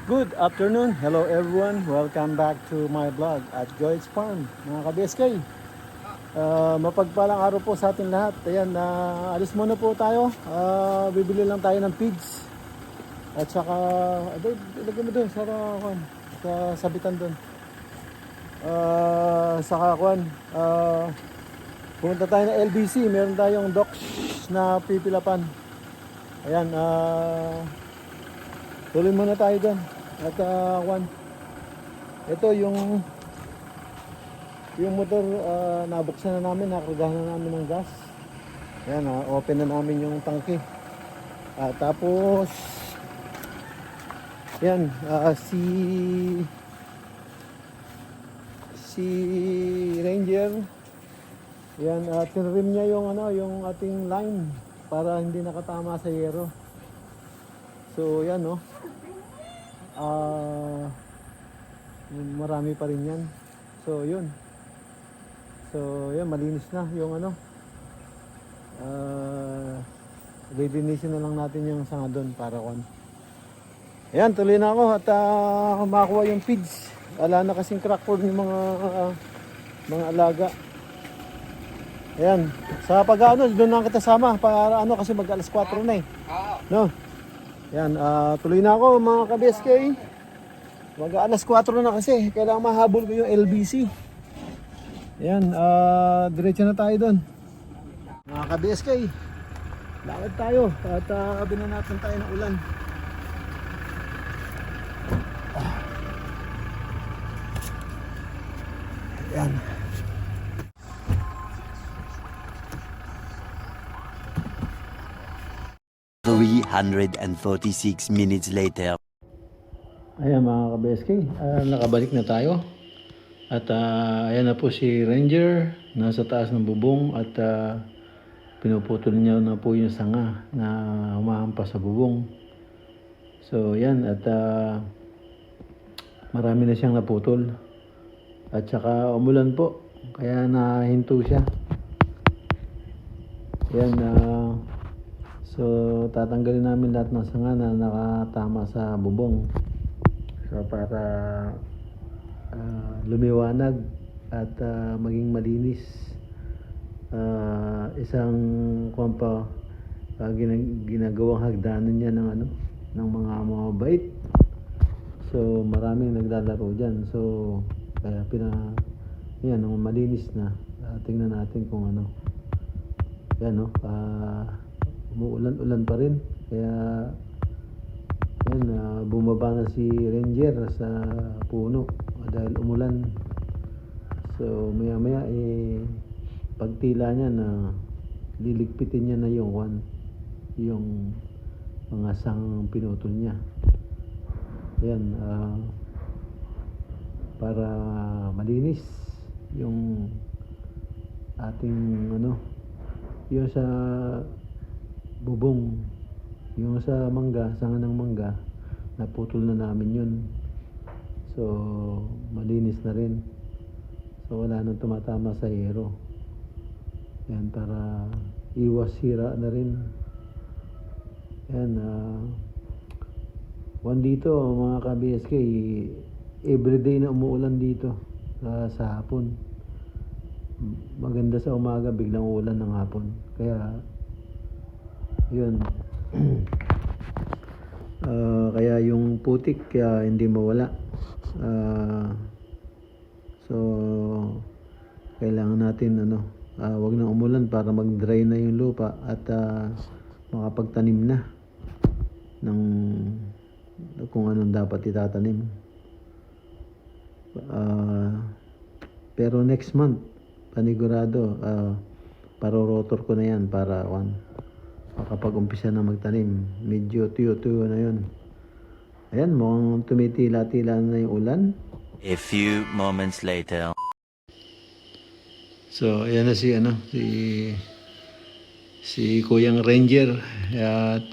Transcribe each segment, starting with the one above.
Good afternoon, hello everyone, welcome back to my vlog at Joy's Farm, mga ka-BSK. Mapagpalang araw po sa atin lahat. Ayan, alis muna po tayo, bibili lang tayo ng feeds. At saka, ilagay mo doon sa sabitan doon. Saka pumunta tayo ng LBC, meron tayong docks na pipilapan. Ayan, tuloy muna tayo doon. At ito yung motor, nabuksan na namin, nakargahan na namin ng gas. Ayan, open na namin yung tangke. Tapos yan, si Ranger, yan, tinrim niya yung ating line para hindi nakatama sa yero. So yan, marami pa rin yan. So yun, malinis na yung lilinisin na lang natin yung sanga doon para ayan, tuloy na ako at makakuha yung feeds. Wala na kasing crackford ng mga alaga. Ayan, sa doon na kita sama para kasi mag alas 4 na no. Yan, tuloy na ako mga ka-BSK. Mag alas 4 na kasi, kailangan mahabol ko yung LBC. Yan, diretso na tayo doon. Mga ka-BSK, lakad tayo at binanatan tayo ng ulan. Yan. 346 minutes later. Ayan mga ka-BSK, nakabalik na tayo. At ayan na po si Ranger, nasa taas ng bubong at pinuputol niya na po yung sanga na humahampas sa bubong. So yan, at marami na siyang naputol. At saka umulan po, kaya nahinto siya. Yan, so tatanggalin namin lahat ng sanga na nakatama sa bubong. So para lumiwanag at maging malinis. Isang ginagawang hagdanan niya ng mga bait. So maraming naglalaro diyan. So kaya yan, malinis na. Tingnan natin kung yan, umuulan-ulan pa rin. Kaya yan, bumaba na si Ranger sa puno dahil umulan. So maya-maya pagtila niya na liligpitin niya na yung mga sang pinutol niya. Yan, para malinis yung ating yung sa bubong, yung sa sanga ng mangga, naputol na namin yun. So malinis na rin. So wala nang tumatama sa yero. Yan, para iwas sira na rin. Yan, dito mga ka-BSK, everyday na umuulan dito sa hapon. Maganda sa umaga, biglang uulan ng hapon. Kaya yun. Kaya yung putik kaya hindi mawala. So kailangan natin wag na umulan para mag-dry na yung lupa at makapagtanim na ng kung anong dapat itatanim. Pero next month panigurado parorotor ko na yan para makapag-umpisa na magtanim. Medyo tuyo-tuyo na yun. Ayan, mukhang tumitila-tila na yung ulan. A few moments later. So, ayan na si Kuyang Ranger at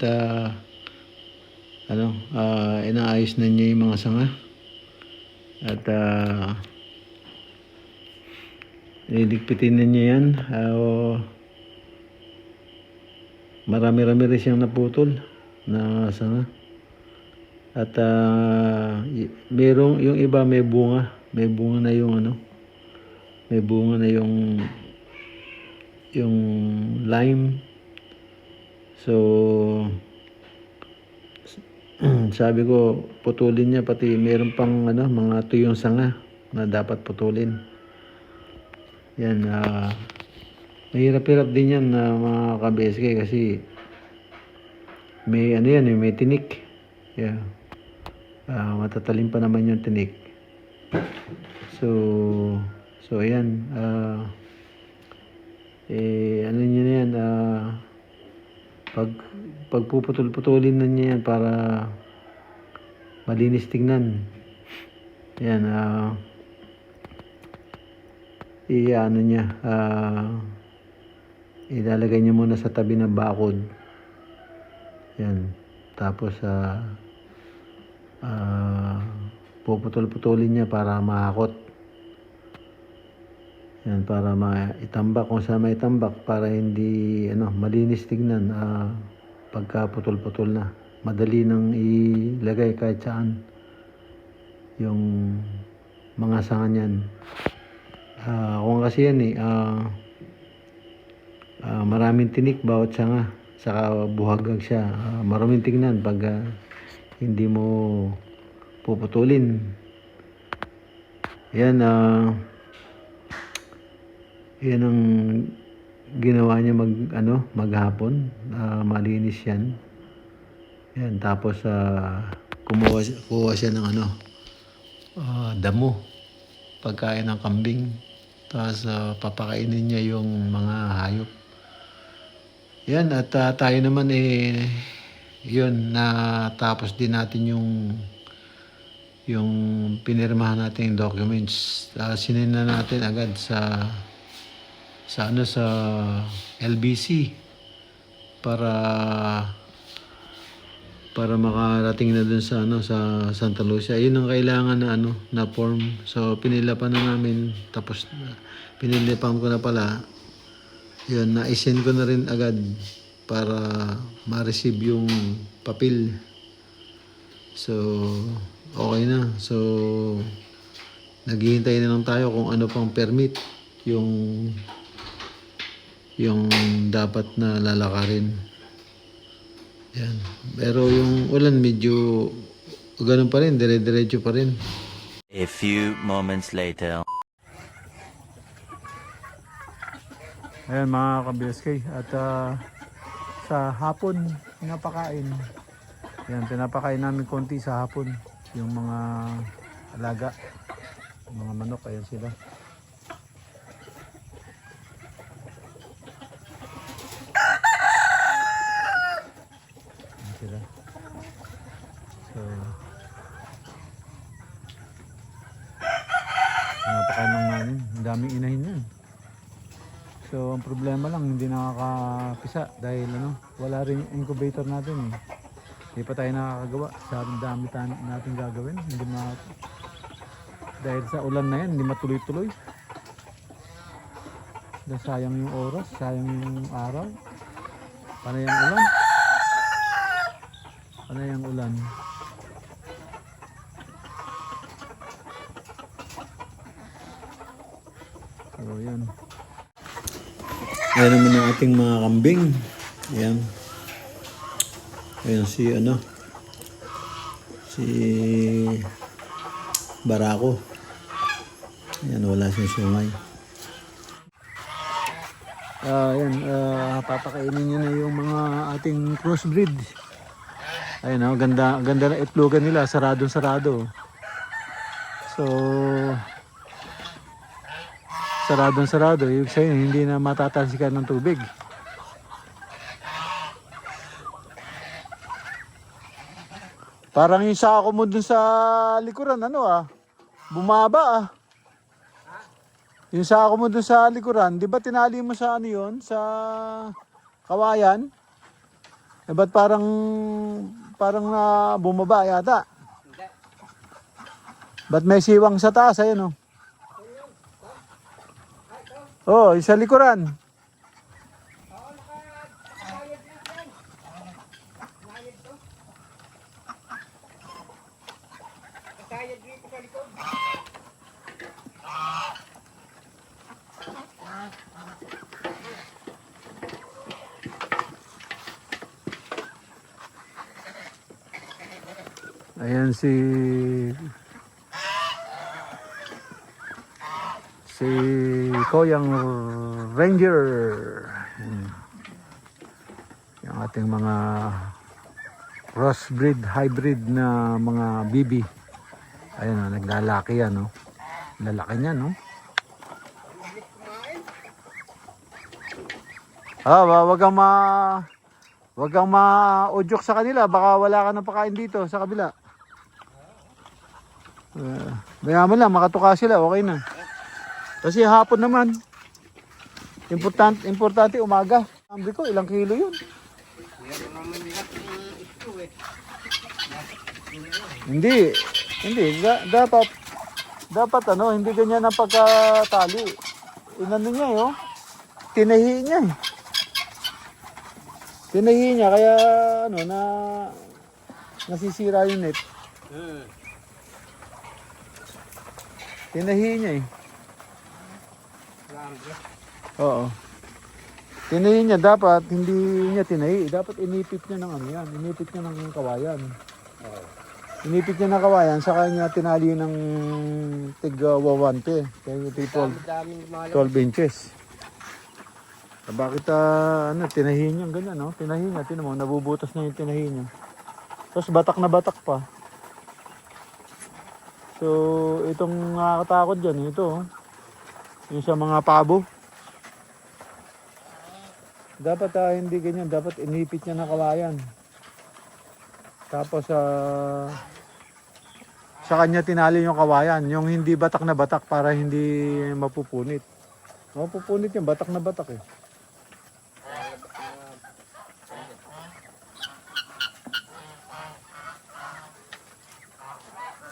inaayos na niya yung mga sanga at niligpitin na niya yan. Marami-rami rin siyang naputol na sanga at merong yung iba may bunga na yung may bunga na yung lime. So sabi ko putulin niya, pati meron pang mga tuyong sanga na dapat putulin. Yan, mahirap-hirap din yan mga ka-BSK kasi may may tinik. Yeah. Matatalim pa naman yung tinik. So ayan, niya na yan, pagpuputol-putulin na niya yan para malinis tingnan. Yan, ilalagay niya muna sa tabi ng bakod. Yan, tapos puputol-putulin niya para mahakot. Yan, para maitambak kung saan may tambak para hindi malinis tignan pagka putol-putol na. Madali nang ilagay kahit saan yung mga sanga niyan. Kung kasi yan maraming tinik bawat sanga, saka buhagag siya. Maraming tignan pag hindi mo puputulin. Yan, yan ang ginawa niya maghapon. Malinis yan. Yan, tapos kuha siya ng damo, pagkain ng kambing. Tapos papakainin niya yung mga hayop. Yan, at tayo naman yun, natapos din natin yung pinirmahan natin yung documents. Sinend na natin agad sa LBC para makarating na dun sa Santa Lucia. Yun ang kailangan na form. So pinilapan na namin, tapos pinilipan ko na pala. Yun, na-send ko na rin agad para ma-receive yung papel. So okay na. So naghihintay na lang tayo kung ano pang permit yung dapat na lalakarin. Yan. Pero yung ulan medyo ganun pa rin, dire-diretso pa rin. A few moments later. Ayan mga ka-BSK, at sa hapon pinapakain. Yan, pinapakain namin konti sa hapon yung mga alaga, mga manok. Ayan sila. Sila. So, napakain lang namin. Ang daming inahin yan. So, ang problema lang, hindi nakakapisa dahil wala rin yung incubator natin. Hindi pa tayo nakakagawa. Sabi dami natin gagawin. Hindi dahil sa ulan na yan, hindi matuloy-tuloy. Dahil sayang yung oras, sayang yung araw. Panay ang ulan. Panay ang ulan. yan. Ayan naman ang ating mga kambing. Ayan. Ayan si si Barako. Ayan, wala siyang sungay. Ayan, papakainin niya na yung mga ating crossbreed. Ayan, ganda na itlogan nila, sarado. So, sarado. Ibig sabihin, hindi na matatalsikan ng tubig. Parang yung sako mo dun sa likuran, bumaba. Yung sako mo dun sa likuran, di ba tinali mo sa sa kawayan? Ba't parang bumaba yata? Ba't may siwang sa taas, ayun Oh, yung sa likuran. Ayan si Koyang Ranger. Yung ating mga crossbreed, hybrid na mga bibi. Ayan naglalaki yan Lalaki niya wag kang ma-udyok sa kanila, baka wala ka ng pakain dito sa kabila. Mayaman lang, makatuka sila, okay na. Kasi hapon naman, importante umaga. Ambi ko, ilang kilo yun? Hindi, dapat hindi ganyan ang pagkatali. Inano niya tinahi niya kaya nasisira yung net. Tinahi niya Oo. Tinahi niya, dapat hindi niya tinahi. Dapat inipit niya ng inipit niya ng kawayan. Inipit niya ng kawayan, saka niya tinali ng tig-wawante. Kaya 12 inches. Bakit tinahi niya ganyan, Tinahi niya, tinan mo, nabubutas na yung tinahi niya. Tapos batak na batak pa. So, itong nakakatakot dyan, yung sa mga pabo. Dapat hindi ganyan, dapat inipit niya ng kawayan. Tapos sa kanya tinali yung kawayan, yung hindi batak na batak para hindi mapupunit. Mapupunit yung batak na batak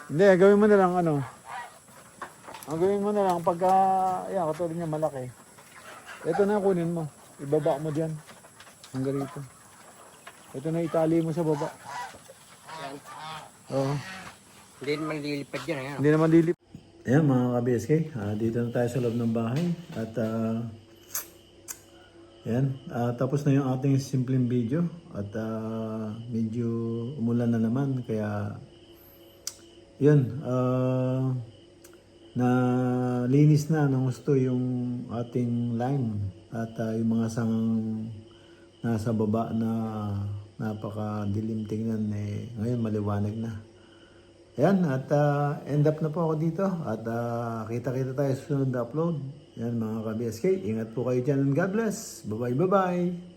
Hindi, gawin mo na lang Ang gawin mo na lang pagka, katulad niya malaki. Ito na kunin mo. Ibaba mo diyan. Hanggang rito. Ito na itali mo sa baba. Oo. Hindi naman lilipad yan. Hindi naman lilipad. Ayan mga ka-BSK. Dito na tayo sa loob ng bahay. At tapos na yung ating simpleng video. At medyo umulan na naman. Kaya na linis na ng gusto yung ating line at yung mga sangang nasa baba na napakadilim tingnan ngayon maliwanag na. Ayan, at end up na po ako dito at kita-kita tayo sa sunod na upload. Ayan mga ka-BSK, ingat po kayo dyan and God bless. Bye bye.